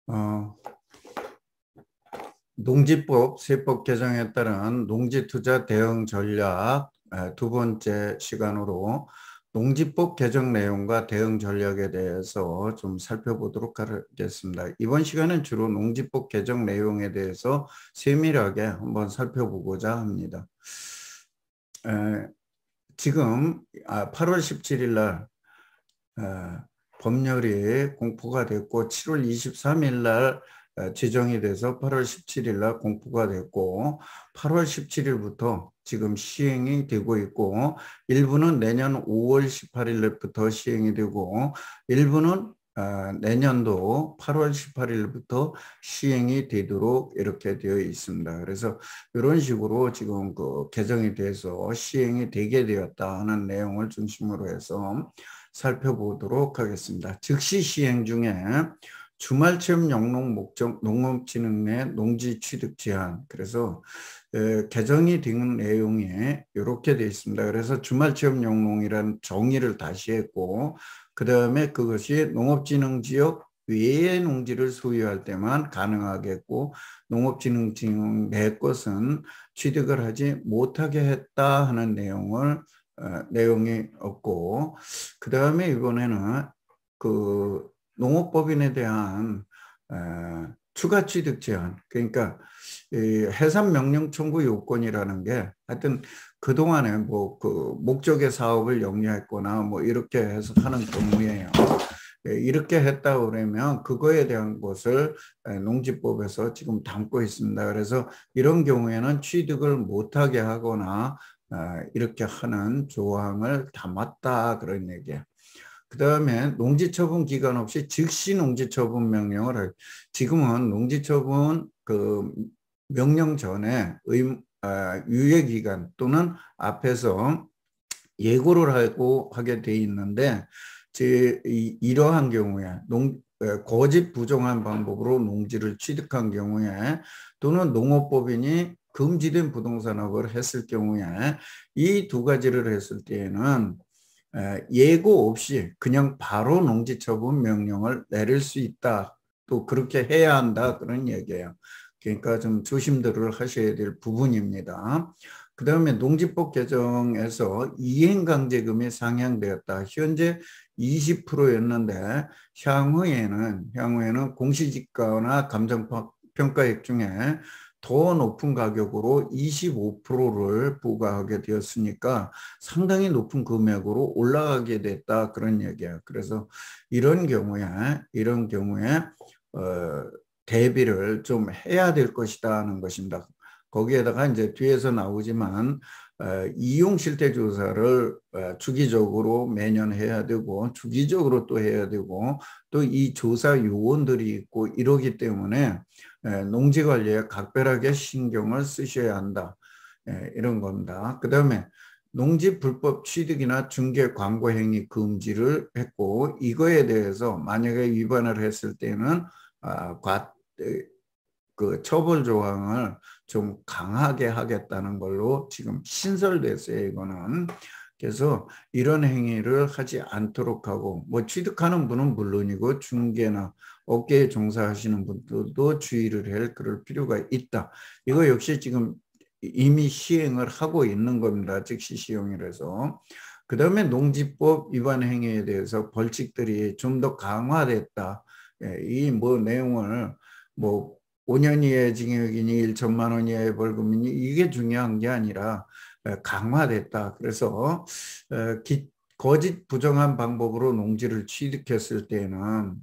어, 농지법 세법 개정에 따른 농지투자 대응 전략 두 번째 시간으로 농지법 개정 내용과 대응 전략에 대해서 좀 살펴보도록 하겠습니다. 이번 시간은 주로 농지법 개정 내용에 대해서 세밀하게 한번 살펴보고자 합니다. 지금 8월 17일 날 법률이 공포가 됐고 7월 23일 날 지정이 돼서 8월 17일 날 공포가 됐고 8월 17일부터 지금 시행이 되고 있고 일부는 내년 5월 18일부터 시행이 되고 일부는 내년도 8월 18일부터 시행이 되도록 이렇게 되어 있습니다. 그래서 이런 식으로 지금 그 개정이 돼서 시행이 되게 되었다 하는 내용을 중심으로 해서 살펴보도록 하겠습니다. 즉시 시행 중에 주말체험 영농 목적 농업진흥 내 농지 취득 제한, 그래서 개정이 된 내용이 이렇게 되어 있습니다. 그래서 주말체험 영농이라는 정의를 다시 했고 그 다음에 그것이 농업진흥지역 외의 농지를 소유할 때만 가능하겠고 농업진흥지역 내 것은 취득을 하지 못하게 했다 하는 내용이 없고 그 다음에 이번에는 그 농업법인에 대한 추가 취득 제한, 그러니까 이 해산 명령 청구 요건이라는 게 하여튼 그동안에 뭐 그 목적의 사업을 영위했거나 뭐 이렇게 해서 하는 경우에요. 이렇게 했다 그러면 그거에 대한 것을 농지법에서 지금 담고 있습니다. 그래서 이런 경우에는 취득을 못하게 하거나 이렇게 하는 조항을 담았다 그런 얘기예요. 그 다음에 농지처분 기간 없이 즉시 농지처분 명령을 지금은 농지처분 그 명령 전에 유예기간 또는 앞에서 예고를 하게 돼 있는데 이러한 경우에 거짓 부정한 방법으로 농지를 취득한 경우에 또는 농업법인이 금지된 부동산업을 했을 경우에 이 두 가지를 했을 때에는 예고 없이 그냥 바로 농지처분 명령을 내릴 수 있다. 또 그렇게 해야 한다. 그런 얘기예요. 그러니까 좀 조심들을 하셔야 될 부분입니다. 그 다음에 농지법 개정에서 이행강제금이 상향되었다. 현재 20%였는데 향후에는 공시지가나 감정평가액 중에 더 높은 가격으로 25%를 부과하게 되었으니까 상당히 높은 금액으로 올라가게 됐다 그런 얘기예요. 그래서 이런 경우에 대비를 좀 해야 될 것이다 하는 것입니다. 거기에다가 이제 뒤에서 나오지만 이용 실태 조사를 주기적으로 매년 해야 되고 주기적으로 또 해야 되고 또 이 조사 요원들이 있고 이러기 때문에 농지 관리에 각별하게 신경을 쓰셔야 한다. 이런 겁니다. 그 다음에 농지 불법 취득이나 중개 광고 행위 금지를 했고 이거에 대해서 만약에 위반을 했을 때는 그 처벌 조항을 좀 강하게 하겠다는 걸로 지금 신설됐어요. 이거는. 그래서 이런 행위를 하지 않도록 하고 뭐 취득하는 분은 물론이고 중개나 업계에 종사하시는 분들도 주의를 할 그럴 필요가 있다. 이거 역시 지금 이미 시행을 하고 있는 겁니다. 즉시 시행이라서. 그 다음에 농지법 위반 행위에 대해서 벌칙들이 좀 더 강화됐다. 이 뭐 내용을 뭐 5년 이하의 징역이니 1천만 원 이하의 벌금이니 이게 중요한 게 아니라 강화됐다. 그래서 거짓 부정한 방법으로 농지를 취득했을 때는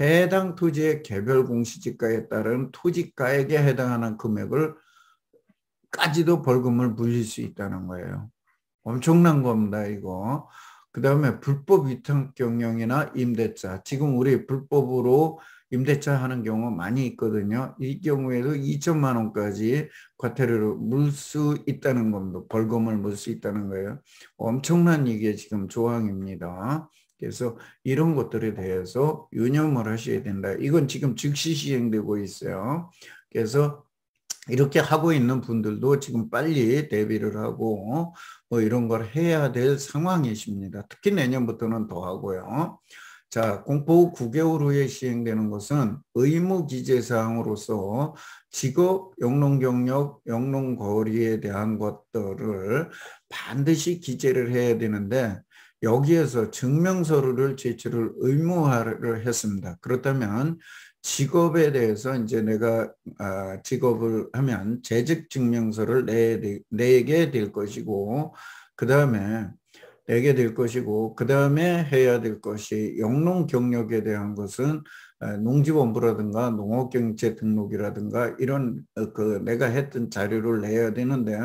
해당 토지의 개별 공시지가에 따른 토지가액에 해당하는 금액을 까지도 벌금을 물릴 수 있다는 거예요. 엄청난 겁니다, 이거. 그 다음에 불법 위탁 경영이나 임대차. 지금 우리 불법으로 임대차 하는 경우 많이 있거든요. 이 경우에도 2천만 원까지 과태료를 물 수 있다는 겁니다. 벌금을 물 수 있다는 거예요. 엄청난 이게 지금 조항입니다. 그래서 이런 것들에 대해서 유념을 하셔야 된다. 이건 지금 즉시 시행되고 있어요. 그래서 이렇게 하고 있는 분들도 지금 빨리 대비를 하고 뭐 이런 걸 해야 될 상황이십니다. 특히 내년부터는 더 하고요. 자, 공포 9개월 후에 시행되는 것은 의무기재사항으로서 직업, 영농경력, 영농거리에 대한 것들을 반드시 기재를 해야 되는데 여기에서 증명서류를 제출을 의무화를 했습니다. 그렇다면 직업에 대해서 이제 내가 직업을 하면 재직증명서를 내게 될 것이고 그 다음에 내게 될 것이고 그 다음에 해야 될 것이 영농 경력에 대한 것은 농지원부라든가 농업경제 등록이라든가 이런 그 내가 했던 자료를 내야 되는데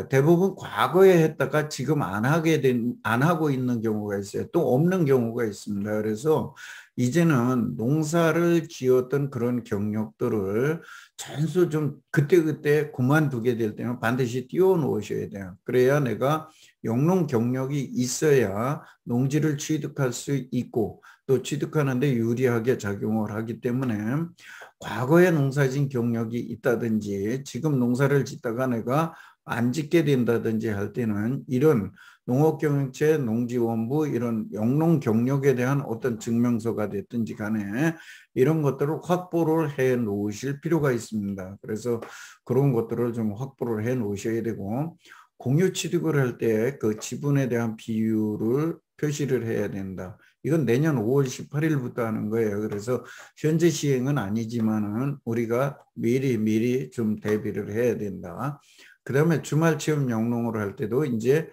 대부분 과거에 했다가 지금 안 하고 있는 경우가 있어요. 또 없는 경우가 있습니다. 그래서 이제는 농사를 지었던 그런 경력들을 전수 좀 그때그때 그만두게 될 때는 반드시 띄워 놓으셔야 돼요. 그래야 내가 영농 경력이 있어야 농지를 취득할 수 있고 또 취득하는데 유리하게 작용을 하기 때문에 과거에 농사진 경력이 있다든지 지금 농사를 짓다가 내가 안 짓게 된다든지 할 때는 이런 농업경영체, 농지원부 이런 영농 경력에 대한 어떤 증명서가 됐든지 간에 이런 것들을 확보를 해 놓으실 필요가 있습니다. 그래서 그런 것들을 좀 확보를 해 놓으셔야 되고 공유 취득을 할 때 그 지분에 대한 비율을 표시를 해야 된다. 이건 내년 5월 18일부터 하는 거예요. 그래서 현재 시행은 아니지만은 우리가 미리 좀 대비를 해야 된다. 그 다음에 주말 체험 영농을 할 때도 이제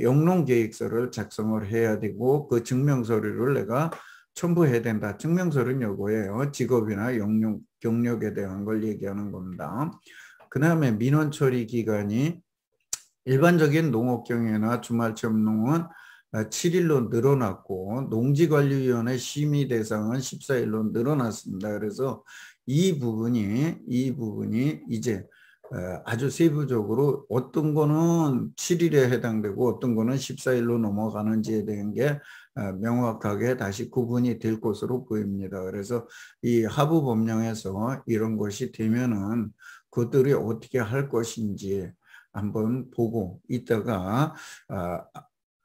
영농 계획서를 작성을 해야 되고 그 증명서류를 내가 첨부해야 된다. 증명서류는 요거예요. 직업이나 영농 경력에 대한 걸 얘기하는 겁니다. 그 다음에 민원 처리 기간이 일반적인 농업경영이나 주말체험농은 7일로 늘어났고 농지관리위원회 심의 대상은 14일로 늘어났습니다. 그래서 이 부분이 이제 아주 세부적으로 어떤 거는 7일에 해당되고 어떤 거는 14일로 넘어가는지에 대한 게 명확하게 다시 구분이 될 것으로 보입니다. 그래서 이 하부 법령에서 이런 것이 되면은 그들이 어떻게 할 것인지 한번 보고 있다가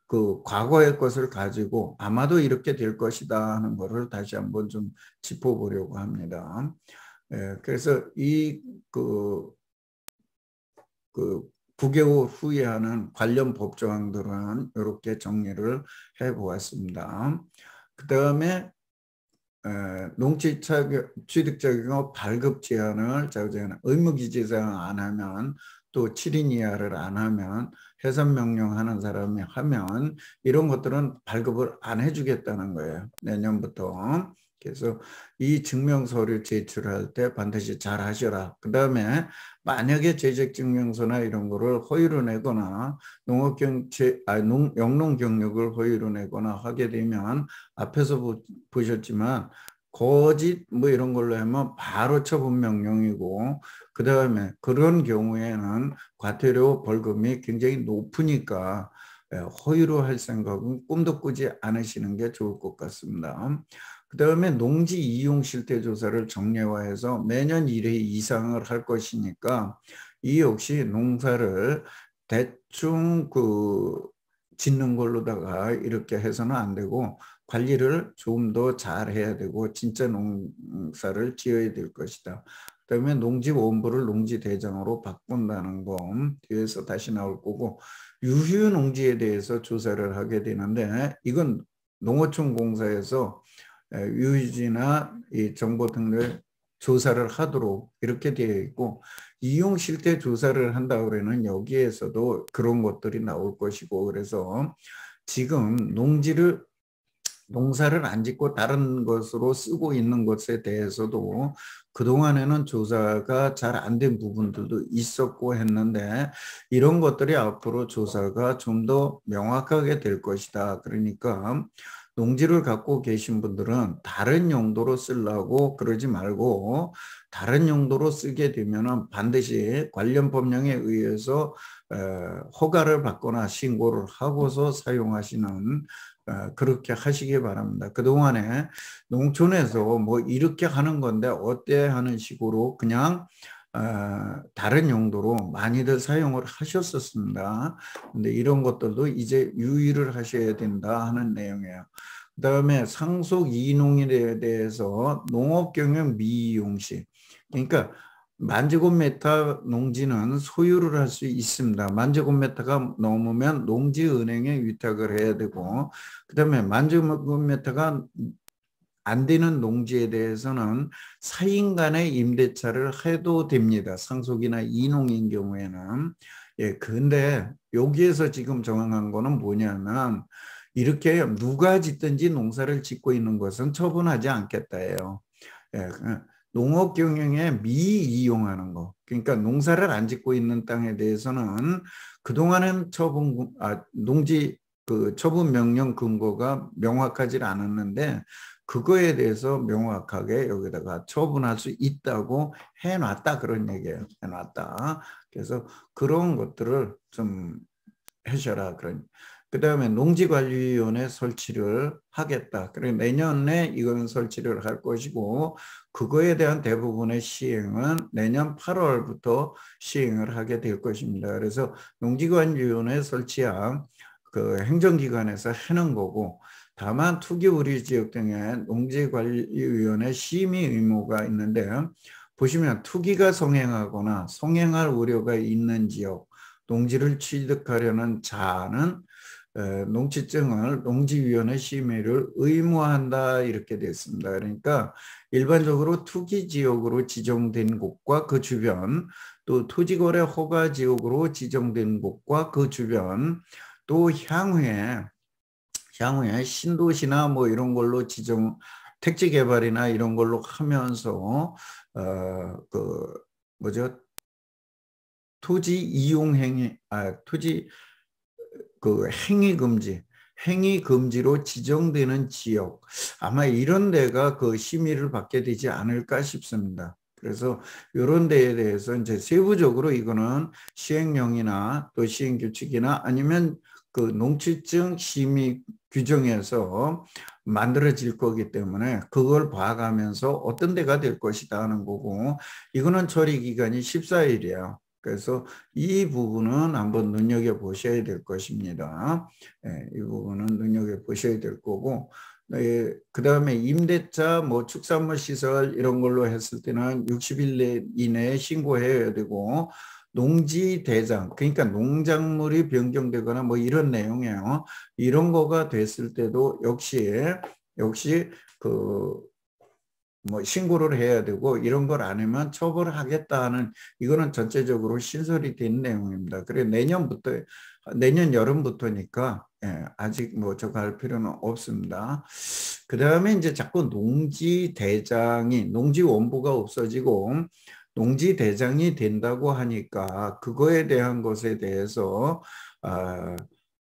그 과거의 것을 가지고 아마도 이렇게 될 것이다 하는 것을 다시 한번 좀 짚어보려고 합니다. 그래서 그 9개월 후에 하는 관련 법조항들은 이렇게 정리를 해보았습니다. 그 다음에 농지 취득 자격의 발급 제한을 의무기재사항 안 하면 또 7인 이하를 안 하면 해산 명령하는 사람이 하면 이런 것들은 발급을 안 해주겠다는 거예요. 내년부터. 그래서 이 증명서를 제출할 때 반드시 잘 하셔라. 그 다음에 만약에 재직증명서나 이런 거를 허위로 내거나 영농 경력을 허위로 내거나 하게 되면 앞에서 보셨지만 거짓 뭐 이런 걸로 하면 바로 처분 명령이고 그 다음에 그런 경우에는 과태료 벌금이 굉장히 높으니까 허위로 할 생각은 꿈도 꾸지 않으시는 게 좋을 것 같습니다. 그 다음에 농지 이용 실태 조사를 정례화해서 매년 1회 이상을 할 것이니까 이 역시 농사를 대충 짓는 걸로다가 이렇게 해서는 안 되고 관리를 좀 더 잘해야 되고 진짜 농사를 지어야 될 것이다. 그다음에 농지원부를 농지대장으로 바꾼다는 거 뒤에서 다시 나올 거고 유휴 농지에 대해서 조사를 하게 되는데 이건 농어촌 공사에서 유휴지나 이 정보 등을 조사를 하도록 이렇게 되어 있고 이용 실태 조사를 한다고 그러면 여기에서도 그런 것들이 나올 것이고 그래서 지금 농사를 안 짓고 다른 것으로 쓰고 있는 것에 대해서도 그동안에는 조사가 잘 안 된 부분들도 있었고 했는데 이런 것들이 앞으로 조사가 좀 더 명확하게 될 것이다. 그러니까 농지를 갖고 계신 분들은 다른 용도로 쓰려고 그러지 말고 다른 용도로 쓰게 되면 반드시 관련 법령에 의해서 허가를 받거나 신고를 하고서 사용하시는 그렇게 하시기 바랍니다. 그동안에 농촌에서 뭐 이렇게 하는 건데 어때 하는 식으로 그냥 다른 용도로 많이들 사용을 하셨었습니다. 근데 이런 것들도 이제 유의를 하셔야 된다 하는 내용이에요. 그다음에 상속 이농에 대해서 농업경영 미이용시. 그러니까 만제곱미터 농지는 소유를 할 수 있습니다. 만제곱미터가 넘으면 농지은행에 위탁을 해야 되고, 그다음에 만제곱미터가 안 되는 농지에 대해서는 사인 간의 임대차를 해도 됩니다. 상속이나 이농인 경우에는. 예, 근데 여기에서 지금 정한 거는 뭐냐면 이렇게 누가 짓든지 농사를 짓고 있는 것은 처분하지 않겠다예요. 예, 농업 경영에 미이용하는 거. 그러니까 농사를 안 짓고 있는 땅에 대해서는 그동안은 농지 그 처분 명령 근거가 명확하지 않았는데 그거에 대해서 명확하게 여기다가 처분할 수 있다고 해놨다 그런 얘기예요. 해놨다. 그래서 그런 것들을 좀 하셔라 그런. 그다음에 농지관리위원회 설치를 하겠다. 그래 내년에 이거는 설치를 할 것이고 그거에 대한 대부분의 시행은 내년 8월부터 시행을 하게 될 것입니다. 그래서 농지관리위원회 설치한 그 행정기관에서 하는 거고 다만 투기 우리 지역 등에 농지관리위원회 심의 의무가 있는데 보시면 투기가 성행하거나 성행할 우려가 있는 지역 농지를 취득하려는 자는 농지증을 농지위원회 심의를 의무한다 이렇게 됐습니다. 그러니까 일반적으로 투기지역으로 지정된 곳과 그 주변 또 토지거래 허가 지역으로 지정된 곳과 그 주변 또 향후에 신도시나 뭐 이런 걸로 택지 개발이나 이런 걸로 하면서 그 뭐죠? 토지 이용 행위 토지 그 행위 금지로 지정되는 지역 아마 이런 데가 그 심의를 받게 되지 않을까 싶습니다. 그래서 이런 데에 대해서 이제 세부적으로 이거는 시행령이나 또 시행규칙이나 아니면 그 농지증 심의 규정에서 만들어질 거기 때문에 그걸 봐가면서 어떤 데가 될 것이다 하는 거고 이거는 처리 기간이 14일이에요. 그래서 이 부분은 한번 눈여겨보셔야 될 것입니다. 예, 이 부분은 눈여겨보셔야 될 거고 예, 그 다음에 임대차, 뭐 축산물 시설 이런 걸로 했을 때는 60일 이내에 신고해야 되고 농지 대장, 그러니까 농작물이 변경되거나 뭐 이런 내용이에요. 이런 거가 됐을 때도 역시 그 뭐 신고를 해야 되고 이런 걸 안 하면 처벌하겠다 하는 이거는 전체적으로 신설이 된 내용입니다. 그래 내년 여름부터니까 예, 아직 뭐 저거 할 필요는 없습니다. 그 다음에 이제 자꾸 농지 원부가 없어지고 농지 대장이 된다고 하니까 그거에 대한 것에 대해서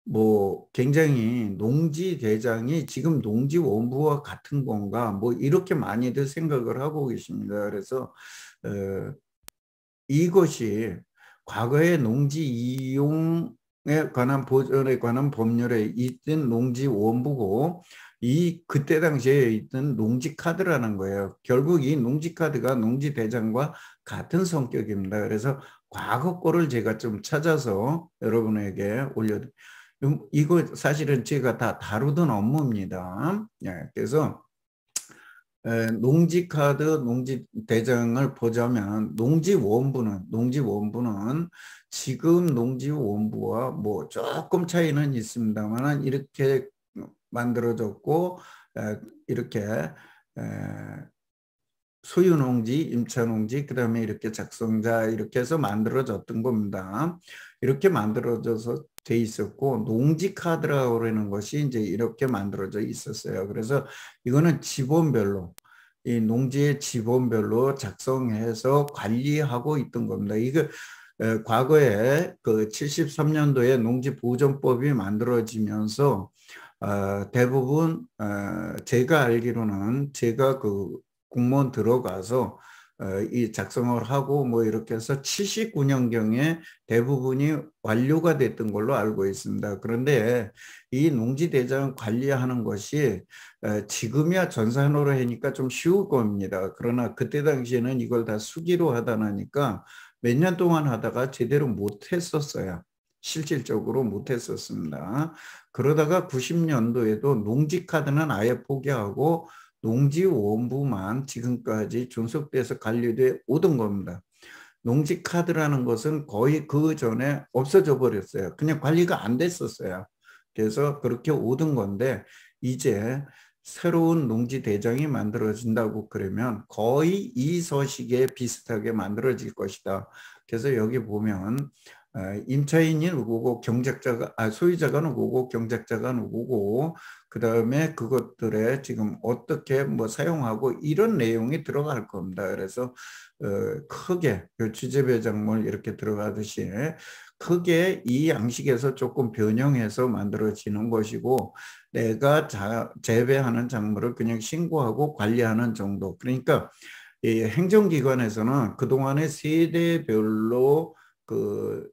뭐 굉장히 농지 대장이 지금 농지 원부와 같은 건가 뭐 이렇게 많이들 생각을 하고 계십니다. 그래서 이것이 과거의 농지 이용에 관한 보전에 관한 법률에 있던 농지 원부고 그때 당시에 있던 농지 카드라는 거예요. 결국 이 농지 카드가 농지 대장과 같은 성격입니다. 그래서 과거 거를 제가 좀 찾아서 여러분에게 이거 사실은 제가 다 다루던 업무입니다. 예, 그래서 농지카드, 농지대장을 보자면 농지원부는 지금 농지원부와 뭐 조금 차이는 있습니다만 이렇게 만들어졌고 이렇게 소유농지, 임차농지, 그 다음에 이렇게 작성자 이렇게 해서 만들어졌던 겁니다. 이렇게 만들어져서 돼 있었고 농지카드라고 그러는 것이 이제 이렇게 만들어져 있었어요. 그래서 이거는 지번별로 이 농지의 지번별로 작성해서 관리하고 있던 겁니다. 이거 과거에 그 73년도에 농지보존법이 만들어지면서 대부분 제가 알기로는 제가 그 공무원 들어가서 이 작성을 하고 뭐 이렇게 해서 79년경에 대부분이 완료가 됐던 걸로 알고 있습니다. 그런데 이 농지대장 관리하는 것이 지금이야 전산으로 하니까 좀 쉬울 겁니다. 그러나 그때 당시에는 이걸 다 수기로 하다 보니까 몇 년 동안 하다가 제대로 못 했었어요. 실질적으로 못했었습니다. 그러다가 90년도에도 농지카드는 아예 포기하고 농지원부만 지금까지 존속돼서 관리돼 오던 겁니다. 농지카드라는 것은 거의 그 전에 없어져 버렸어요. 그냥 관리가 안 됐었어요. 그래서 그렇게 오던 건데 이제 새로운 농지대장이 만들어진다고 그러면 거의 이 서식에 비슷하게 만들어질 것이다. 그래서 여기 보면 임차인이 누구고 경작자가 소유자가 누구고 경작자가 누구고 그 다음에 그것들에 지금 어떻게 뭐 사용하고 이런 내용이 들어갈 겁니다. 그래서 크게 취재배작물 이렇게 들어가듯이 크게 이 양식에서 조금 변형해서 만들어지는 것이고 내가 재배하는 작물을 그냥 신고하고 관리하는 정도. 그러니까 이 행정기관에서는 그동안에 세대별로 그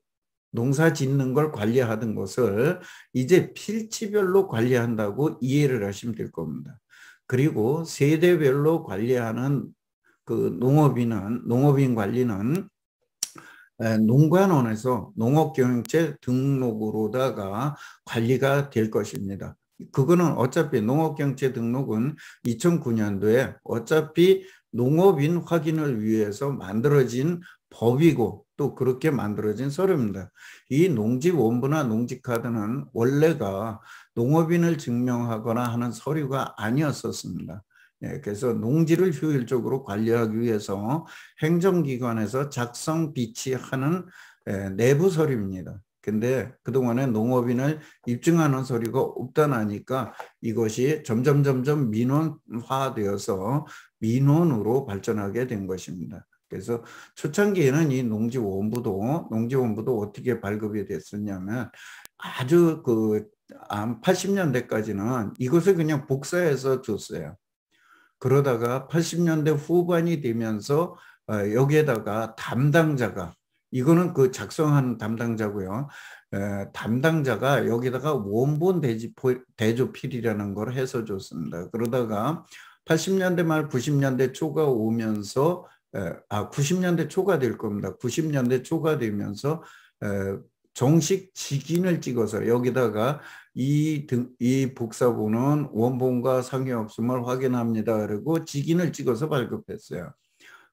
농사 짓는 걸 관리하던 것을 이제 필지별로 관리한다고 이해를 하시면 될 겁니다. 그리고 세대별로 관리하는 그 농업인 관리는 농관원에서 농업경영체 등록으로다가 관리가 될 것입니다. 그거는 어차피 농업경영체 등록은 2009년도에 어차피 농업인 확인을 위해서 만들어진 법이고 또 그렇게 만들어진 서류입니다. 이 농지원부나 농지카드는 원래가 농업인을 증명하거나 하는 서류가 아니었었습니다. 그래서 농지를 효율적으로 관리하기 위해서 행정기관에서 작성 비치하는 내부 서류입니다. 근데 그동안에 농업인을 입증하는 서류가 없다나니까 이것이 점점 민원화되어서 민원으로 발전하게 된 것입니다. 그래서 초창기에는 이 농지원부도 어떻게 발급이 됐었냐면 아주 80년대까지는 이것을 그냥 복사해서 줬어요. 그러다가 80년대 후반이 되면서 여기에다가 담당자가 이거는 그 작성하는 담당자고요. 담당자가 여기다가 원본 대조필이라는 걸 해서 줬습니다. 그러다가 80년대 말 90년대 초가 오면서 90년대 초가 될 겁니다. 90년대 초가 되면서 정식 직인을 찍어서 여기다가 이 복사본은 원본과 상관없음을 확인합니다. 그리고 직인을 찍어서 발급했어요.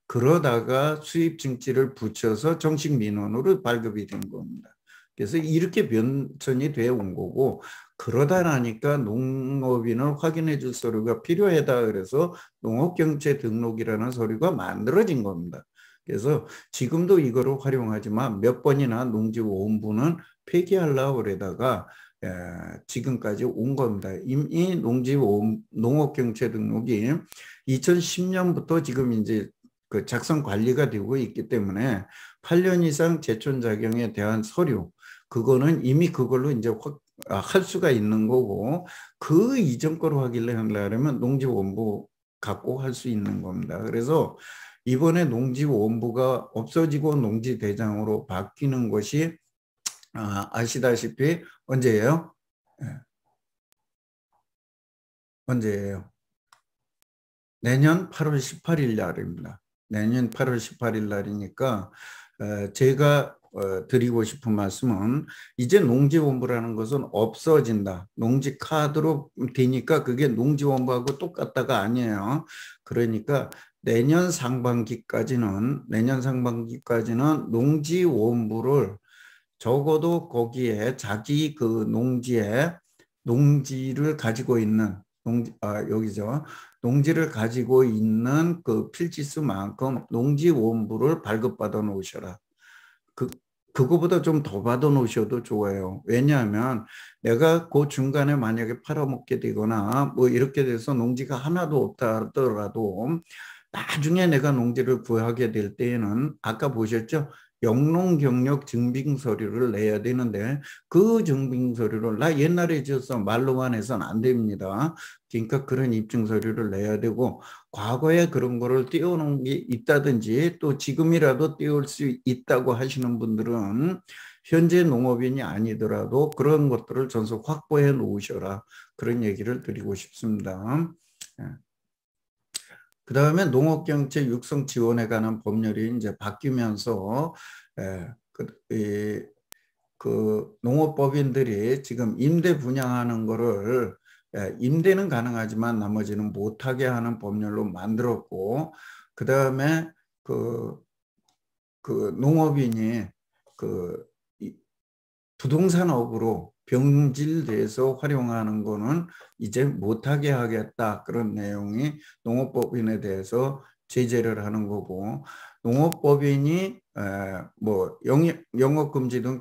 그러다가 수입 증지를 붙여서 정식 민원으로 발급이 된 겁니다. 그래서 이렇게 변천이 되어 온 거고 그러다 나니까 농업인을 확인해 줄 서류가 필요하다 그래서 농업경제 등록이라는 서류가 만들어진 겁니다. 그래서 지금도 이거를 활용하지만 몇 번이나 농지원부는 폐기하려고 그러다가 지금까지 온 겁니다. 이미 농업경제 등록이 2010년부터 지금 이제 그 작성 관리가 되고 있기 때문에 8년 이상 제촌 작용에 대한 서류 그거는 이미 그걸로 이제 할 수가 있는 거고 그 이전 거로 하려면 농지원부 갖고 할 수 있는 겁니다. 그래서 이번에 농지원부가 없어지고 농지대장으로 바뀌는 것이 아시다시피 언제예요? 언제예요? 내년 8월 18일 날입니다. 내년 8월 18일 날이니까 제가 드리고 싶은 말씀은 이제 농지원부라는 것은 없어진다. 농지카드로 되니까 그게 농지원부하고 똑같다가 아니에요. 그러니까 내년 상반기까지는 농지원부를 적어도 거기에 자기 그 농지를 가지고 있는 여기죠. 농지를 가지고 있는 그 필지수만큼 농지원부를 발급받아 놓으셔라. 그거보다 좀 더 받아 놓으셔도 좋아요. 왜냐하면 내가 그 중간에 만약에 팔아먹게 되거나 뭐 이렇게 돼서 농지가 하나도 없다 하더라도 나중에 내가 농지를 구하게 될 때에는 아까 보셨죠? 영농경력 증빙서류를 내야 되는데 그 증빙서류를 나 옛날에 지었어 말로만 해서는 안 됩니다. 그러니까 그런 입증서류를 내야 되고 과거에 그런 거를 띄워놓은 게 있다든지 또 지금이라도 띄울 수 있다고 하시는 분들은 현재 농업인이 아니더라도 그런 것들을 전속 확보해 놓으셔라. 그런 얘기를 드리고 싶습니다. 그 다음에 농업경제 육성 지원에 관한 법률이 이제 바뀌면서 그 농업법인들이 지금 임대 분양하는 거를 임대는 가능하지만 나머지는 못하게 하는 법률로 만들었고, 그 다음에 그, 그 농업인이 그 부동산업으로 병질돼서 활용하는 거는 이제 못하게 하겠다. 그런 내용이 농업법인에 대해서 제재를 하는 거고, 농업법인이 뭐 영업금지 등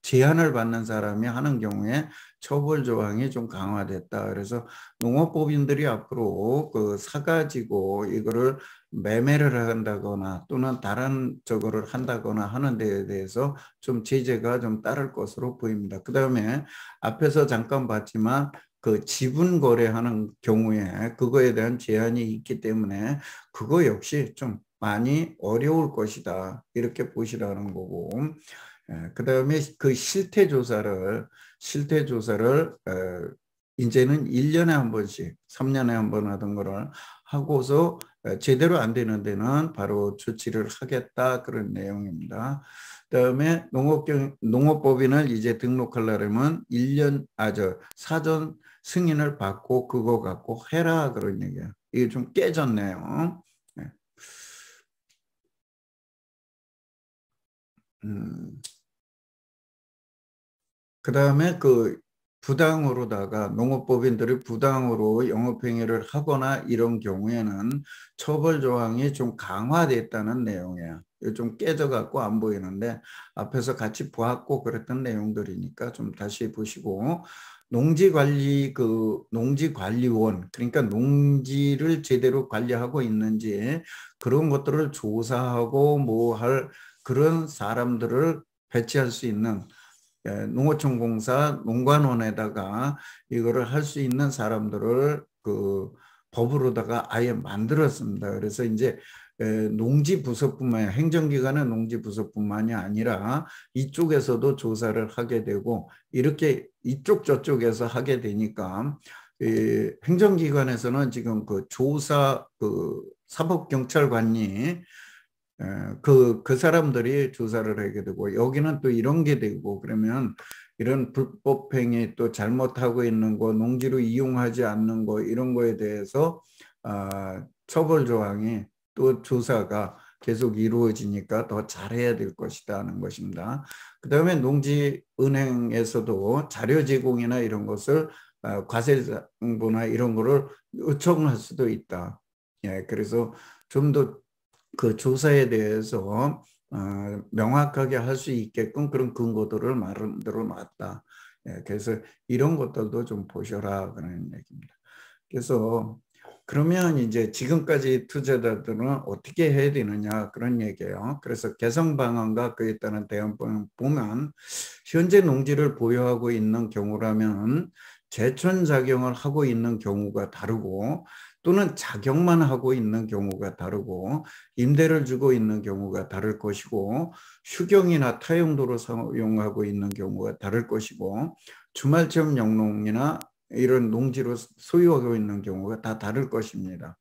제한을 받는 사람이 하는 경우에 처벌 조항이 좀 강화됐다. 그래서 농업법인들이 앞으로 그 사가지고 이거를 매매를 한다거나 또는 다른 저거를 한다거나 하는 데에 대해서 좀 제재가 좀 따를 것으로 보입니다. 그 다음에 앞에서 잠깐 봤지만 그 지분 거래하는 경우에 그거에 대한 제한이 있기 때문에 그거 역시 좀 많이 어려울 것이다. 이렇게 보시라는 거고, 그 다음에 그 실태조사를 이제는 1년에 한 번씩 3년에 한 번 하던 거를 하고서 제대로 안 되는 데는 바로 조치를 하겠다. 그런 내용입니다. 그다음에 농업법인을 이제 등록하려면 1년 사전 승인을 받고 그거 갖고 해라. 그런 얘기예요. 이게 좀 깨졌네요. 네. 그다음에 그 부당으로다가 농업법인들이 부당으로 영업행위를 하거나 이런 경우에는 처벌 조항이 좀 강화됐다는 내용이에요. 이거 좀 깨져갖고 안 보이는데 앞에서 같이 보았고 그랬던 내용들이니까 좀 다시 보시고, 농지관리원, 그러니까 농지를 제대로 관리하고 있는지 그런 것들을 조사하고 뭐 할 그런 사람들을 배치할 수 있는 농어촌공사 농관원에다가 이거를 할 수 있는 사람들을 그 법으로다가 아예 만들었습니다. 그래서 이제 농지부서뿐만 행정기관의 농지부서뿐만이 아니라 이쪽에서도 조사를 하게 되고 이렇게 이쪽 저쪽에서 하게 되니까 행정기관에서는 지금 그 조사 그 사법경찰관이 그 사람들이 조사를 하게 되고 여기는 또 이런 게 되고 그러면 이런 불법행위 또 잘못하고 있는 거 농지로 이용하지 않는 거 이런 거에 대해서 처벌 조항이 또 조사가 계속 이루어지니까 더 잘해야 될 것이다 하는 것입니다. 그 다음에 농지은행에서도 자료 제공이나 이런 것을 과세정보나 이런 거를 요청할 수도 있다. 예, 그래서 좀더 그 조사에 대해서 명확하게 할 수 있게끔 그런 근거들을 만들어 놨다. 예, 그래서 이런 것들도 좀 보셔라 그런 얘기입니다. 그래서 그러면 이제 지금까지 투자자들은 어떻게 해야 되느냐 그런 얘기예요. 그래서 개성 방안과 그에 따른 대응법을 보면 현재 농지를 보유하고 있는 경우라면 제촌 작용을 하고 있는 경우가 다르고 또는 작용만 하고 있는 경우가 다르고 임대를 주고 있는 경우가 다를 것이고 휴경이나 타용도로 사용하고 있는 경우가 다를 것이고 주말체험 영농이나 이런 농지로 소유하고 있는 경우가 다 다를 것입니다.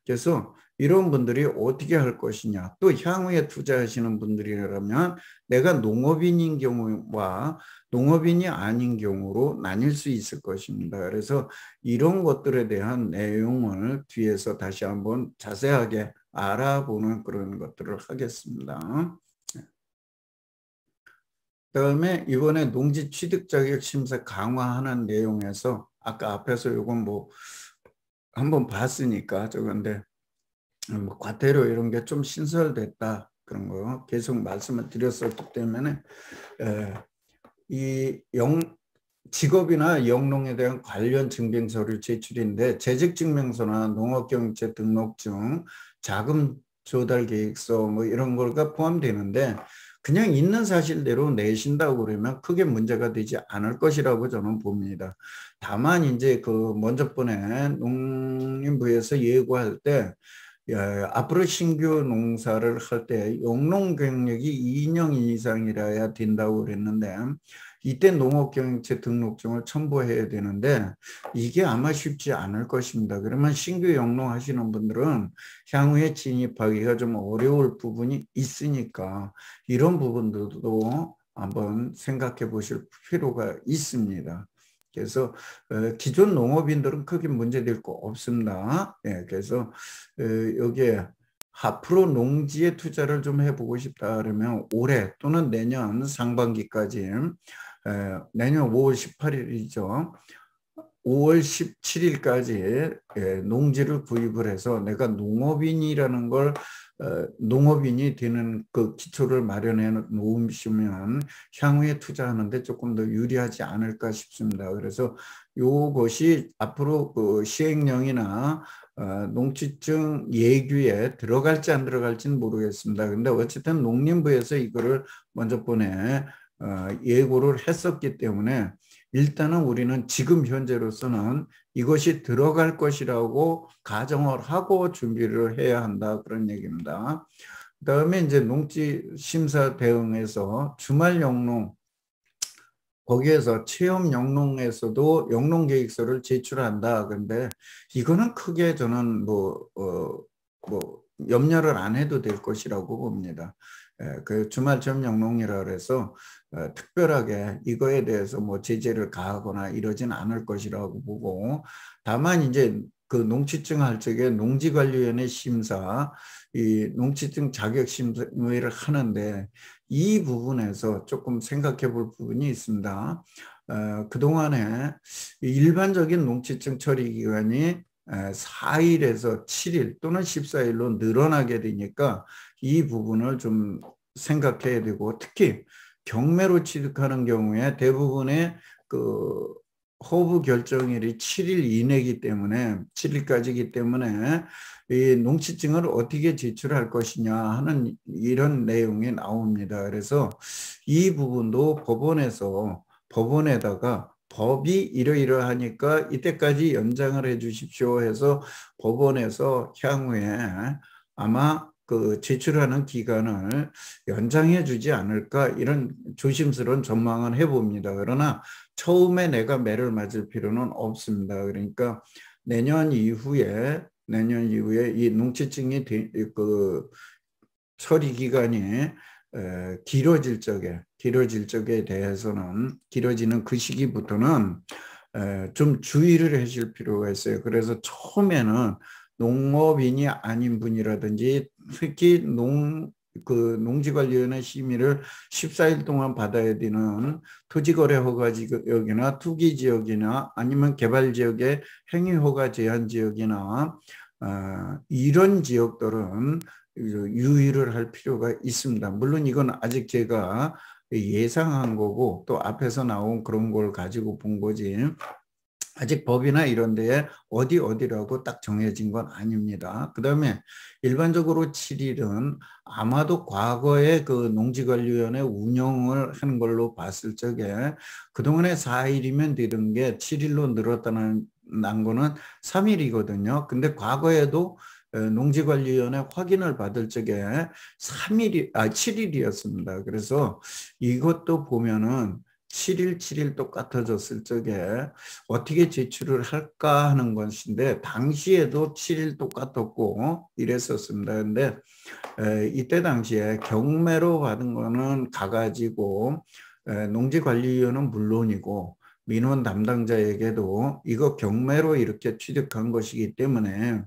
그래서 이런 분들이 어떻게 할 것이냐, 또 향후에 투자하시는 분들이라면 내가 농업인인 경우와 농업인이 아닌 경우로 나뉠 수 있을 것입니다. 그래서 이런 것들에 대한 내용을 뒤에서 다시 한번 자세하게 알아보는 그런 것들을 하겠습니다. 그다음에 이번에 농지 취득 자격 심사 강화하는 내용에서 아까 앞에서 이건 뭐 한번 봤으니까 저건데 뭐 과태료 이런 게 좀 신설됐다 그런 거 계속 말씀을 드렸었기 때문에 이 직업이나 영농에 대한 관련 증빙서류 제출인데 재직증명서나 농업경제 등록증, 자금 조달 계획서 뭐 이런 거가 포함되는데 그냥 있는 사실대로 내신다고 그러면 크게 문제가 되지 않을 것이라고 저는 봅니다. 다만 이제 그 먼저 번에 농림부에서 예고할 때 앞으로 신규 농사를 할 때 영농 경력이 2년 이상이라야 된다고 그랬는데 이때 농업경영체 등록증을 첨부해야 되는데 이게 아마 쉽지 않을 것입니다. 그러면 신규 영농 하시는 분들은 향후에 진입하기가 좀 어려울 부분이 있으니까 이런 부분들도 한번 생각해 보실 필요가 있습니다. 그래서 기존 농업인들은 크게 문제될 거 없습니다. 예, 그래서 여기에 앞으로 농지에 투자를 좀 해보고 싶다 그러면 올해 또는 내년 상반기까지 내년 5월 18일이죠. 5월 17일까지 농지를 구입을 해서 내가 농업인이라는 걸 농업인이 되는 그 기초를 마련해 놓으시면 향후에 투자하는데 조금 더 유리하지 않을까 싶습니다. 그래서 이것이 앞으로 그 시행령이나 농지증 예규에 들어갈지 안 들어갈지는 모르겠습니다. 근데 어쨌든 농림부에서 이거를 먼저 번에 예고를 했었기 때문에 일단은 우리는 지금 현재로서는 이것이 들어갈 것이라고 가정을 하고 준비를 해야 한다 그런 얘기입니다. 그다음에 이제 농지 심사 대응에서 주말 영농 거기에서 체험 영농에서도 영농 계획서를 제출한다. 근데 이거는 크게 저는 뭐 염려를 안 해도 될 것이라고 봅니다. 그 주말 체험 영농이라 그래서 특별하게 이거에 대해서 뭐 제재를 가하거나 이러진 않을 것이라고 보고 다만 이제 그 농지증 할 적에 농지관리위원회 심사, 이 농지증 자격 심사를 하는데 이 부분에서 조금 생각해 볼 부분이 있습니다. 그동안에 일반적인 농지증 처리 기간이 4일에서 7일 또는 14일로 늘어나게 되니까 이 부분을 좀 생각해야 되고 특히 경매로 취득하는 경우에 대부분의 그 허브 결정일이 7일 이내이기 때문에 7일까지이기 때문에 이 농지증을 어떻게 제출할 것이냐 하는 이런 내용이 나옵니다. 그래서 이 부분도 법원에다가 법이 이러이러하니까 이때까지 연장을 해 주십시오 해서 법원에서 향후에 아마 그 제출하는 기간을 연장해 주지 않을까 이런 조심스러운 전망을 해봅니다. 그러나 처음에 내가 매를 맞을 필요는 없습니다. 그러니까 내년 이후에 이 농지증이 그 처리 기간이 길어질 적에 대해서는 길어지는 그 시기부터는 좀 주의를 하실 필요가 있어요. 그래서 처음에는 농업인이 아닌 분이라든지 특히 농지관리위원회 심의를 14일 동안 받아야 되는 토지거래 허가 지역이나 투기 지역이나 아니면 개발 지역의 행위 허가 제한 지역이나 이런 지역들은 유의를 할 필요가 있습니다. 물론 이건 아직 제가 예상한 거고 또 앞에서 나온 그런 걸 가지고 본 거지 아직 법이나 이런 데에 어디라고 딱 정해진 건 아닙니다. 그 다음에 일반적으로 7일은 아마도 과거에 그 농지관리위원회 운영을 하는 걸로 봤을 적에 그동안에 4일이면 되던 게 7일로 늘었다는 거는 3일이거든요. 근데 과거에도 농지관리위원회 확인을 받을 적에 7일이었습니다. 그래서 이것도 보면은 7일 똑같아졌을 적에 어떻게 제출을 할까 하는 것인데 당시에도 7일 똑같았고 이랬었습니다. 그런데 이때 당시에 경매로 받은 거는 가가지고 농지관리위원은 물론이고 민원 담당자에게도 이거 경매로 이렇게 취득한 것이기 때문에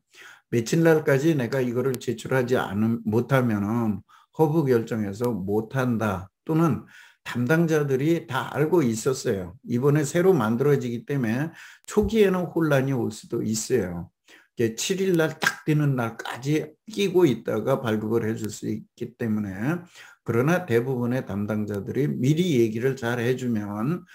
며칠 날까지 내가 이거를 제출하지 못하면은 허브 결정해서 못한다 또는 담당자들이 다 알고 있었어요. 이번에 새로 만들어지기 때문에 초기에는 혼란이 올 수도 있어요. 7일 날 딱 되는 날까지 끼고 있다가 발급을 해줄 수 있기 때문에 그러나 대부분의 담당자들이 미리 얘기를 잘 해주면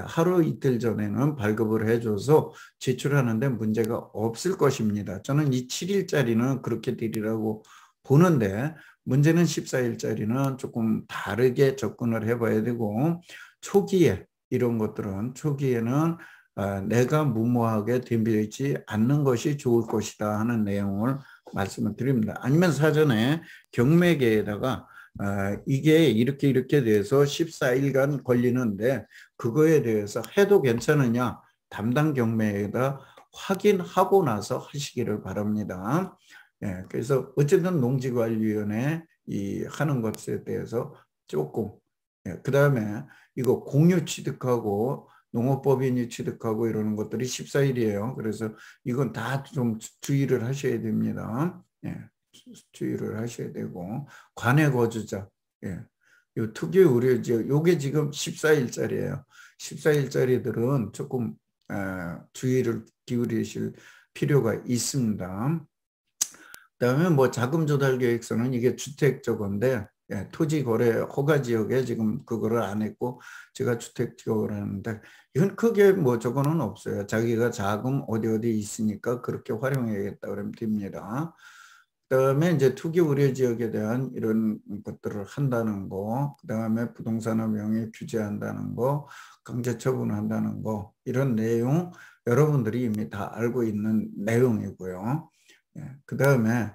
하루 이틀 전에는 발급을 해줘서 제출하는데 문제가 없을 것입니다. 저는 이 7일짜리는 그렇게 되리라고 보는데 문제는 14일짜리는 조금 다르게 접근을 해봐야 되고 초기에 이런 것들은 초기에는 내가 무모하게 덤비지 않는 것이 좋을 것이다 하는 내용을 말씀을 드립니다. 아니면 사전에 경매계에다가 이게 이렇게 돼서 14일간 걸리는데 그거에 대해서 해도 괜찮으냐 담당 경매에다 확인하고 나서 하시기를 바랍니다. 예, 그래서 어쨌든 농지관리위원회 하는 것에 대해서 조금 예, 그 다음에 이거 공유 취득하고 농업법인이 취득하고 이러는 것들이 14일이에요. 그래서 이건 다 좀 주의를 하셔야 됩니다. 예, 주의를 하셔야 되고 관내 거주자, 예, 요 특유 우려 지역 요게 지금 14일짜리예요. 14일짜리들은 조금 주의를 기울이실 필요가 있습니다. 그다음에 뭐 자금 조달 계획서는 이게 주택 저건데, 예, 토지 거래 허가 지역에 지금 그거를 안 했고 제가 주택 지역을 하는데 이건 크게 뭐 저거는 없어요. 자기가 자금 어디 어디 있으니까 그렇게 활용해야겠다 그러면 됩니다. 그다음에 이제 투기 우려 지역에 대한 이런 것들을 한다는 거, 그다음에 부동산의 명의 규제한다는 거, 강제 처분한다는 거, 이런 내용 여러분들이 이미 다 알고 있는 내용이고요. 예, 그다음에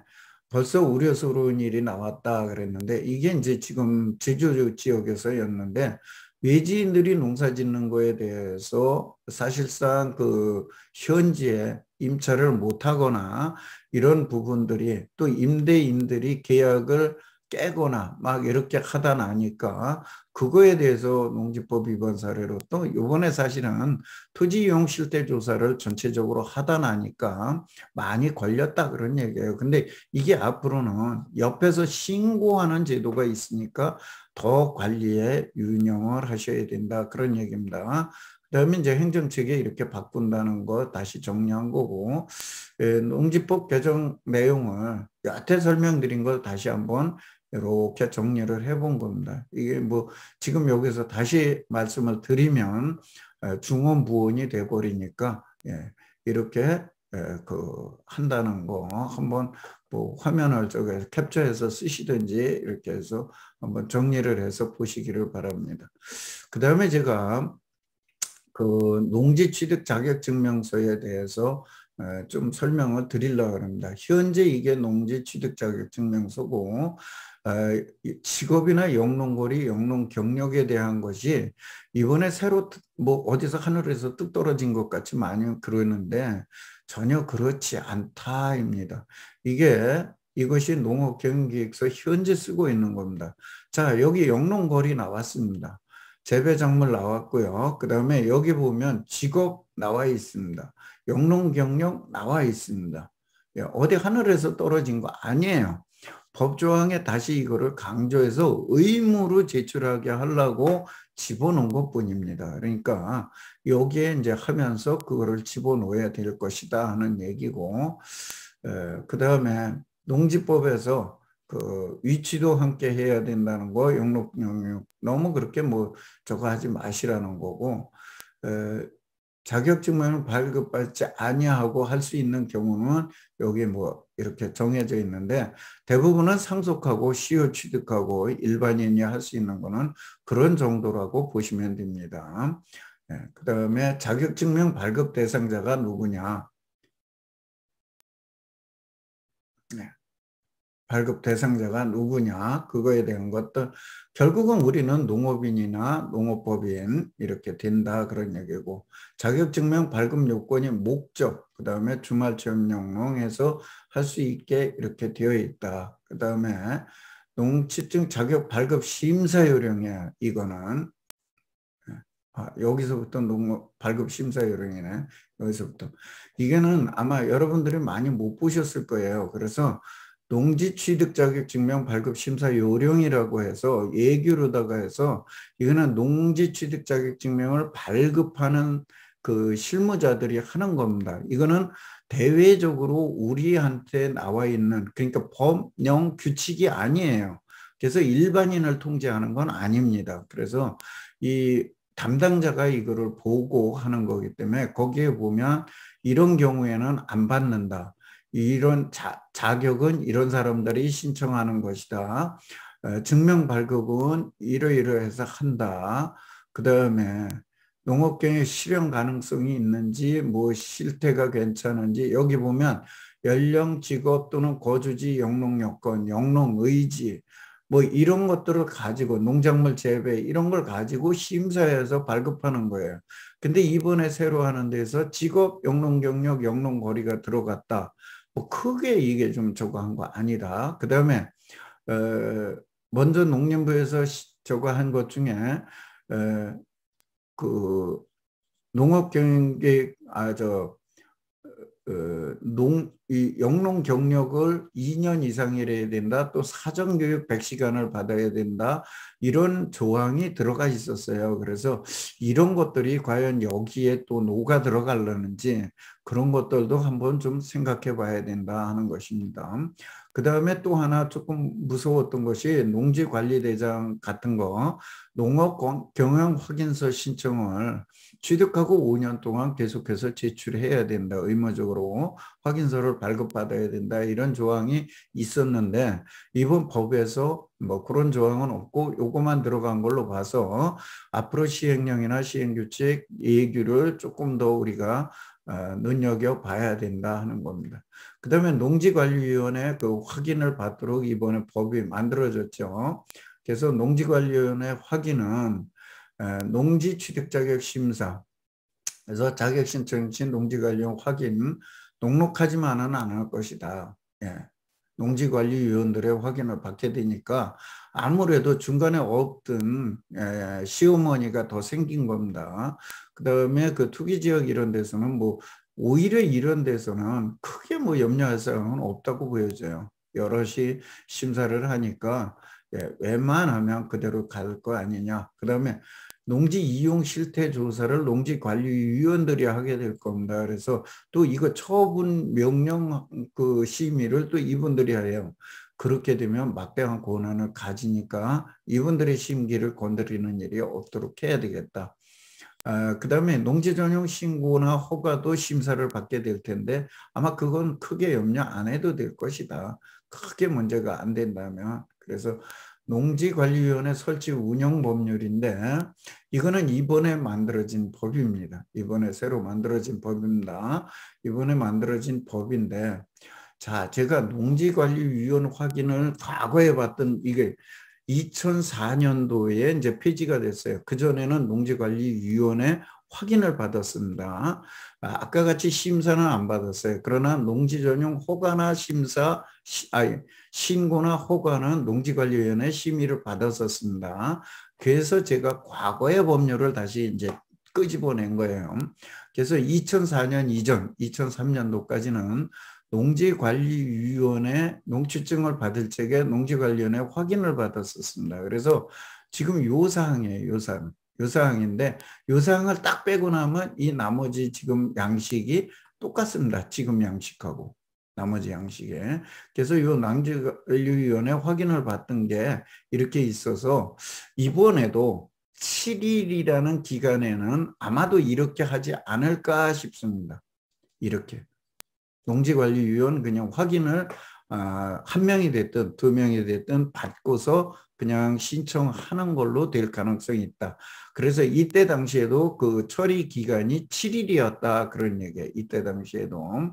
벌써 우려스러운 일이 나왔다 그랬는데 이게 이제 지금 제주 지역에서였는데 외지인들이 농사 짓는 거에 대해서 사실상 그 현지에 임차를 못하거나 이런 부분들이 또 임대인들이 계약을 깨거나 막 이렇게 하다 나니까 그거에 대해서 농지법 위반 사례로 또 이번에 사실은 토지 이용 실태 조사를 전체적으로 하다 나니까 많이 걸렸다 그런 얘기예요. 근데 이게 앞으로는 옆에서 신고하는 제도가 있으니까 더 관리에 유념을 하셔야 된다 그런 얘기입니다. 그다음에 이제 행정체계 이렇게 바꾼다는 거 다시 정리한 거고, 농지법 개정 내용을 여태 설명드린 걸 다시 한번 이렇게 정리를 해본 겁니다. 이게 뭐 지금 여기서 다시 말씀을 드리면 중원부원이 돼버리니까, 예, 이렇게 그 한다는 거 한번 뭐 화면을 저기 캡처해서 쓰시든지 이렇게 해서 한번 정리를 해서 보시기를 바랍니다. 그 다음에 제가 그 농지 취득 자격 증명서에 대해서 좀 설명을 드리려고 합니다. 현재 이게 농지 취득 자격 증명서고 직업이나 영농거리, 영농 경력에 대한 것이 이번에 새로 뭐 어디서 하늘에서 뚝 떨어진 것 같이 많이 그러는데 전혀 그렇지 않다입니다. 이것이 농업경영계획서 현재 쓰고 있는 겁니다. 자, 여기 영농거리 나왔습니다. 재배작물 나왔고요. 그 다음에 여기 보면 직업 나와 있습니다. 영농경력 나와 있습니다. 예, 어디 하늘에서 떨어진 거 아니에요. 법조항에 다시 이거를 강조해서 의무로 제출하게 하려고 집어넣은 것 뿐입니다. 그러니까 여기에 이제 하면서 그거를 집어넣어야 될 것이다 하는 얘기고, 그 다음에 농지법에서 그 위치도 함께 해야 된다는 거, 영록 영역 너무 그렇게 뭐 저거 하지 마시라는 거고, 자격증명을 발급받지 아니하고 할 수 있는 경우는 여기 뭐 이렇게 정해져 있는데 대부분은 상속하고 시효 취득하고 일반인이 할 수 있는 거는 그런 정도라고 보시면 됩니다. 그 다음에 자격증명 발급 대상자가 누구냐? 네. 발급 대상자가 누구냐 그거에 대한 것들 결국은 우리는 농업인이나 농업법인 이렇게 된다 그런 얘기고 자격증명 발급 요건이 목적 그 다음에 주말 체험 영농해서 할 수 있게 이렇게 되어 있다. 그 다음에 농지증 자격 발급 심사 요령이야 이거는 여기서부터 농업 발급 심사 요령이네. 여기서부터 이게는 아마 여러분들이 많이 못 보셨을 거예요. 그래서 농지 취득 자격 증명 발급 심사 요령이라고 해서 예규로다가 해서 이거는 농지 취득 자격 증명을 발급하는 그 실무자들이 하는 겁니다. 이거는 대외적으로 우리한테 나와 있는 그러니까 법령 규칙이 아니에요. 그래서 일반인을 통제하는 건 아닙니다. 그래서 이 담당자가 이거를 보고 하는 거기 때문에 거기에 보면 이런 경우에는 안 받는다. 이런 자격은 이런 사람들이 신청하는 것이다. 증명 발급은 이러이러해서 한다. 그 다음에 농업경영 실현 가능성이 있는지 뭐 실태가 괜찮은지 여기 보면 연령, 직업 또는 거주지, 영농 여건, 영농 의지 뭐 이런 것들을 가지고 농작물 재배 이런 걸 가지고 심사해서 발급하는 거예요. 근데 이번에 새로 하는 데서 직업, 영농 경력, 영농 거리가 들어갔다. 뭐 크게 이게 좀 저거 한 거 아니라 그다음에 먼저 농림부에서 저거 한 것 중에 그 농업경영계 이 영농 경력을 2년 이상이래야 된다. 또 사전교육 100시간을 받아야 된다. 이런 조항이 들어가 있었어요. 그래서 이런 것들이 과연 여기에 또 녹아 들어가려는지 그런 것들도 한번 좀 생각해 봐야 된다 하는 것입니다. 그 다음에 또 하나 조금 무서웠던 것이 농지관리대장 같은 거 농업경영 확인서 신청을 취득하고 5년 동안 계속해서 제출해야 된다. 의무적으로 확인서를 발급받아야 된다. 이런 조항이 있었는데 이번 법에서 뭐 그런 조항은 없고 요거만 들어간 걸로 봐서 앞으로 시행령이나 시행규칙, 예규를 조금 더 우리가 눈여겨봐야 된다 하는 겁니다. 그 다음에 농지관리위원회 그 확인을 받도록 이번에 법이 만들어졌죠. 그래서 농지관리위원회 확인은 농지취득자격심사, 그래서 자격신청 시 농지관리원 확인, 녹록하지만은 않을 것이다. 예. 농지관리위원들의 확인을 받게 되니까 아무래도 중간에 없던 시어머니가 더 생긴 겁니다. 그 다음에 그 투기지역 이런 데서는 뭐 오히려 이런 데서는 크게 뭐 염려할 사항은 없다고 보여져요. 여럿이 심사를 하니까 웬만하면 그대로 갈 거 아니냐. 그 다음에 농지 이용 실태 조사를 농지관리위원들이 하게 될 겁니다. 그래서 또 이거 처분 명령 그 심의를 또 이분들이 해요. 그렇게 되면 막대한 권한을 가지니까 이분들의 심기를 건드리는 일이 없도록 해야 되겠다. 그 다음에 농지 전용 신고나 허가도 심사를 받게 될 텐데 아마 그건 크게 염려 안 해도 될 것이다. 크게 문제가 안 된다면. 그래서 농지관리위원회 설치 운영 법률인데 이거는 이번에 만들어진 법입니다. 이번에 새로 만들어진 법입니다. 이번에 만들어진 법인데 자, 제가 농지관리위원 확인을 과거에 봤던 이게 2004년도에 이제 폐지가 됐어요. 그전에는 농지관리위원회 확인을 받았습니다. 아까 같이 심사는 안 받았어요. 그러나 농지전용 허가나 신고나 허가는 농지관리위원회 심의를 받았었습니다. 그래서 제가 과거의 법률을 다시 이제 끄집어낸 거예요. 그래서 2004년 이전, 2003년도까지는 농지관리위원회 농취증을 받을 적에 농지관리위원회 확인을 받았었습니다. 그래서 지금 요 사항이에요. 요 사항인데 요 사항을 딱 빼고 나면 이 나머지 지금 양식이 똑같습니다. 지금 양식하고 나머지 양식에. 그래서 요 농지관리위원회 확인을 받던 게 이렇게 있어서 이번에도 7일이라는 기간에는 아마도 이렇게 하지 않을까 싶습니다. 이렇게. 농지관리위원 그냥 확인을 한 명이 됐든 두 명이 됐든 받고서 그냥 신청하는 걸로 될 가능성이 있다. 그래서 이때 당시에도 그 처리 기간이 7일이었다 그런 얘기예요. 이때 당시에도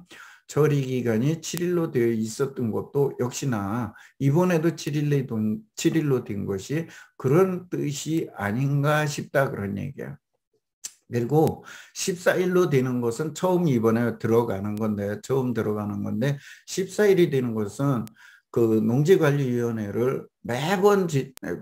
처리 기간이 7일로 되어 있었던 것도 역시나 이번에도 7일로 된 것이 그런 뜻이 아닌가 싶다 그런 얘기예요. 그리고 14일로 되는 것은 처음 이번에 들어가는 건데 14일이 되는 것은 그 농지관리위원회를 매번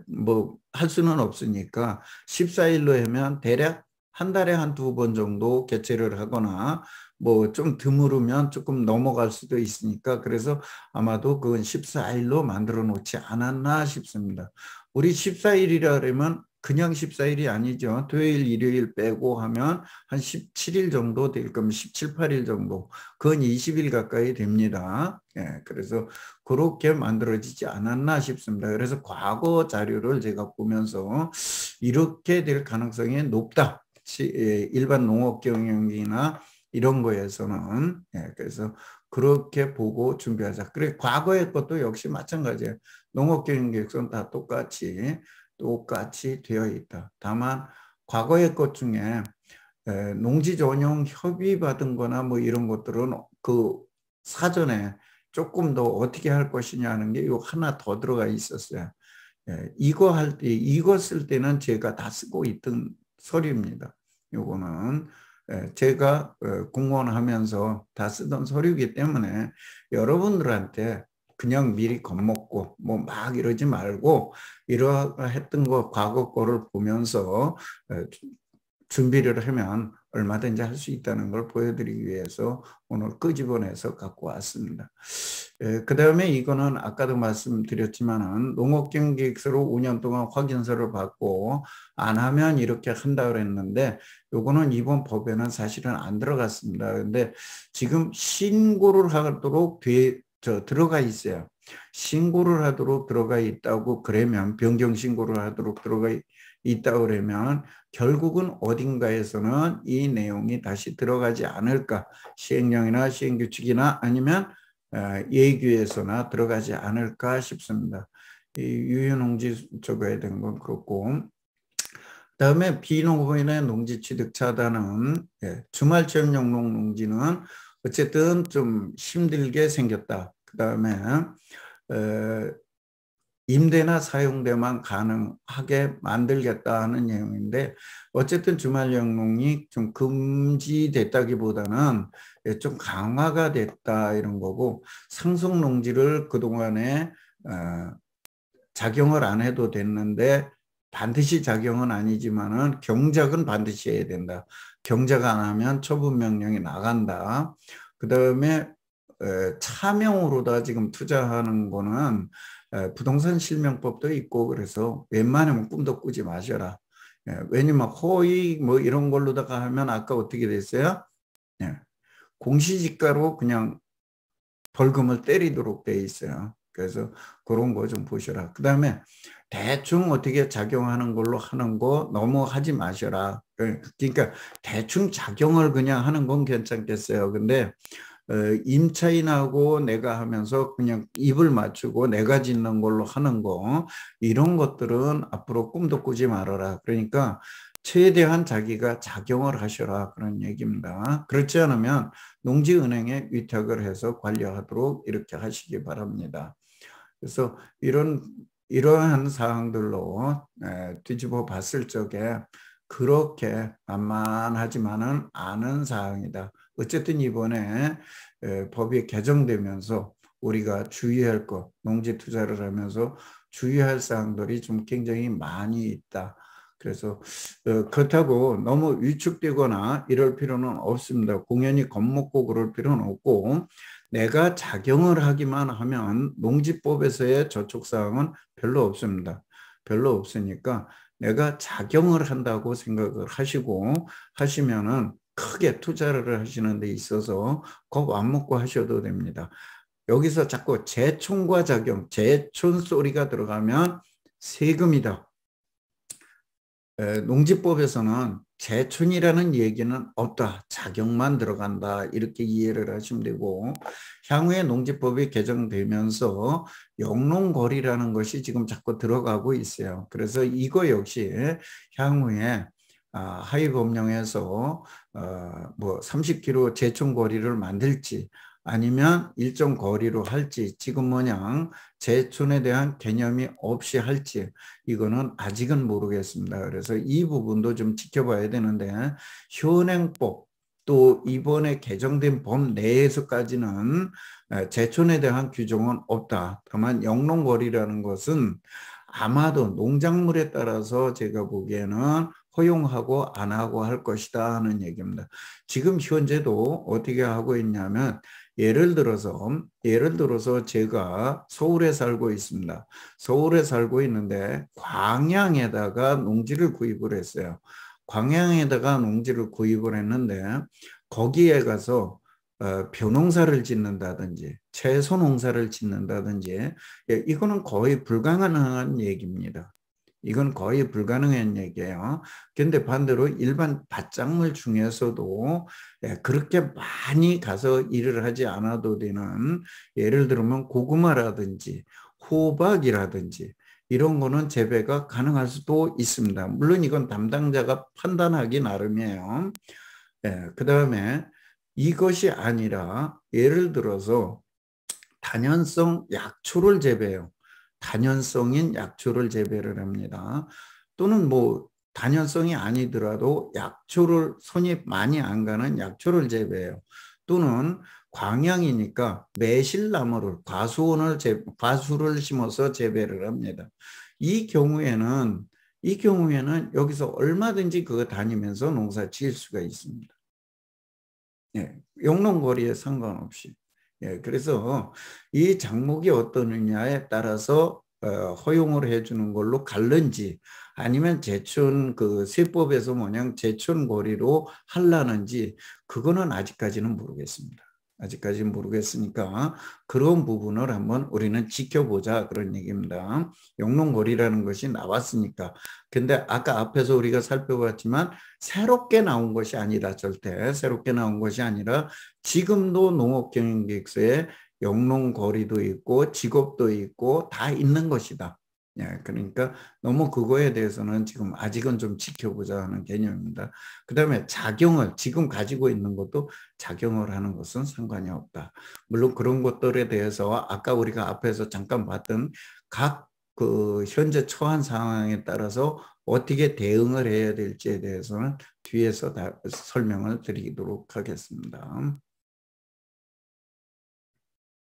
뭐 할 수는 없으니까 14일로 하면 대략 한 달에 한 두 번 정도 개최를 하거나 뭐 좀 드물으면 조금 넘어갈 수도 있으니까 그래서 아마도 그건 14일로 만들어 놓지 않았나 싶습니다. 우리 14일이라 그러면 그냥 14일이 아니죠. 토요일, 일요일 빼고 하면 한 17일 정도 될 겁니다. 17, 8일 정도. 그건 20일 가까이 됩니다. 예, 그래서 그렇게 만들어지지 않았나 싶습니다. 그래서 과거 자료를 제가 보면서 이렇게 될 가능성이 높다. 일반 농업 경영이나 이런 거에서는 그래서 그렇게 보고 준비하자. 그래 과거의 것도 역시 마찬가지예요. 농업 경영 계획서는 다 똑같이 되어 있다. 다만 과거의 것 중에 농지 전용 협의 받은 거나 뭐 이런 것들은 그 사전에 조금 더 어떻게 할 것이냐 하는 게 요 하나 더 들어가 있었어요. 이거 쓸 때는 제가 다 쓰고 있던 서류입니다. 요거는 제가 공무원 하면서 다 쓰던 서류이기 때문에 여러분들한테 그냥 미리 겁먹고 뭐 막 이러지 말고 이러했던 거 과거 거를 보면서 준비를 하면 얼마든지 할 수 있다는 걸 보여드리기 위해서 오늘 끄집어내서 갖고 왔습니다. 그 다음에 이거는 아까도 말씀드렸지만은 농업경계획서로 5년 동안 확인서를 받고 안 하면 이렇게 한다 그랬는데 요거는 이번 법에는 사실은 안 들어갔습니다. 근데 지금 신고를 하도록 들어가 있어요. 신고를 하도록 들어가 있다고 그러면 변경 신고를 하도록 들어가 있다 그러면 결국은 어딘가에서는 이 내용이 다시 들어가지 않을까. 시행령이나 시행규칙이나 아니면 예규에서나 들어가지 않을까 싶습니다. 이 유효농지 적어야 되는 건 그렇고 그다음에 비농업인의 농지 취득 차단은 주말 체험 영농 농지는 어쨌든 좀 힘들게 생겼다. 그다음에 임대나 사용대만 가능하게 만들겠다 하는 내용인데 어쨌든 주말 영농이 좀 금지됐다기보다는 좀 강화가 됐다 이런 거고 상속 농지를 그동안에 작용을 안 해도 됐는데 반드시 작용은 아니지만은 경작은 반드시 해야 된다. 경작 안 하면 처분 명령이 나간다. 그다음에 차명으로다 지금 투자하는 거는 부동산 실명법도 있고 그래서 웬만하면 꿈도 꾸지 마셔라. 왜냐면 허위 뭐 이런 걸로다가 하면 아까 어떻게 됐어요? 공시지가로 그냥 벌금을 때리도록 돼 있어요. 그래서 그런 거 좀 보셔라. 그 다음에 대충 어떻게 작용하는 걸로 하는 거 너무 하지 마셔라. 그러니까 대충 작용을 그냥 하는 건 괜찮겠어요. 근데 임차인하고 내가 하면서 그냥 입을 맞추고 내가 짓는 걸로 하는 거 이런 것들은 앞으로 꿈도 꾸지 말아라. 그러니까 최대한 자기가 작용을 하셔라 그런 얘기입니다. 그렇지 않으면 농지은행에 위탁을 해서 관리하도록 이렇게 하시기 바랍니다. 그래서 이러한 사항들로 뒤집어 봤을 적에 그렇게 만만하지만은 않은 사항이다. 어쨌든 이번에 법이 개정되면서 우리가 주의할 것, 농지 투자를 하면서 주의할 사항들이 좀 굉장히 많이 있다. 그래서 그렇다고 너무 위축되거나 이럴 필요는 없습니다. 공연히 겁먹고 그럴 필요는 없고 내가 작용을 하기만 하면 농지법에서의 저촉사항은 별로 없습니다. 별로 없으니까 내가 작용을 한다고 생각을 하시고 하시면은 크게 투자를 하시는 데 있어서 겁 안 먹고 하셔도 됩니다. 여기서 자꾸 재촌과 작용, 재촌 소리가 들어가면 세금이다. 농지법에서는 재촌이라는 얘기는 없다. 작용만 들어간다. 이렇게 이해를 하시면 되고 향후에 농지법이 개정되면서 영농거리라는 것이 지금 자꾸 들어가고 있어요. 그래서 이거 역시 향후에 하위법령에서 뭐 30km 재촌거리를 만들지 아니면 일정 거리로 할지 지금 뭐냐 재촌에 대한 개념이 없이 할지 이거는 아직은 모르겠습니다. 그래서 이 부분도 좀 지켜봐야 되는데 현행법 또 이번에 개정된 법 내에서까지는 재촌에 대한 규정은 없다. 다만 영농거리라는 것은 아마도 농작물에 따라서 제가 보기에는 허용하고 안 하고 할 것이다 하는 얘기입니다. 지금 현재도 어떻게 하고 있냐면 예를 들어서 제가 서울에 살고 있습니다. 서울에 살고 있는데 광양에다가 농지를 구입을 했어요. 광양에다가 농지를 구입을 했는데 거기에 가서 벼농사를 짓는다든지 채소 농사를 짓는다든지 이거는 거의 불가능한 얘기입니다. 이건 거의 불가능한 얘기예요. 그런데 반대로 일반 밭작물 중에서도 그렇게 많이 가서 일을 하지 않아도 되는 예를 들면 고구마라든지 호박이라든지 이런 거는 재배가 가능할 수도 있습니다. 물론 이건 담당자가 판단하기 나름이에요. 그다음에 이것이 아니라 예를 들어서 단연성 약초를 재배해요. 단연성인 약초를 재배를 합니다. 또는 뭐 단연성이 아니더라도 약초를 손이 많이 안 가는 약초를 재배해요. 또는 광양이니까 매실나무를 과수를 심어서 재배를 합니다. 이 경우에는 여기서 얼마든지 그거 다니면서 농사 지을 수가 있습니다. 예, 영농거리에 상관없이. 예, 그래서 이 작목이 어떠느냐에 따라서 허용을 해주는 걸로 갈는지 아니면 제천 그 세법에서 뭐냐 제천거리로 할라는지 그거는 아직까지는 모르겠습니다. 아직까지는 모르겠으니까 그런 부분을 한번 우리는 지켜보자 그런 얘기입니다. 영농거리라는 것이 나왔으니까. 근데 아까 앞에서 우리가 살펴봤지만 새롭게 나온 것이 아니다. 절대 새롭게 나온 것이 아니라 지금도 농업경영계획서에 영농거리도 있고 직업도 있고 다 있는 것이다. 예, 그러니까 너무 그거에 대해서는 지금 아직은 좀 지켜보자 하는 개념입니다. 그 다음에 작용을 지금 가지고 있는 것도 작용을 하는 것은 상관이 없다. 물론 그런 것들에 대해서 아까 우리가 앞에서 잠깐 봤던 각 그 현재 처한 상황에 따라서 어떻게 대응을 해야 될지에 대해서는 뒤에서 다 설명을 드리도록 하겠습니다.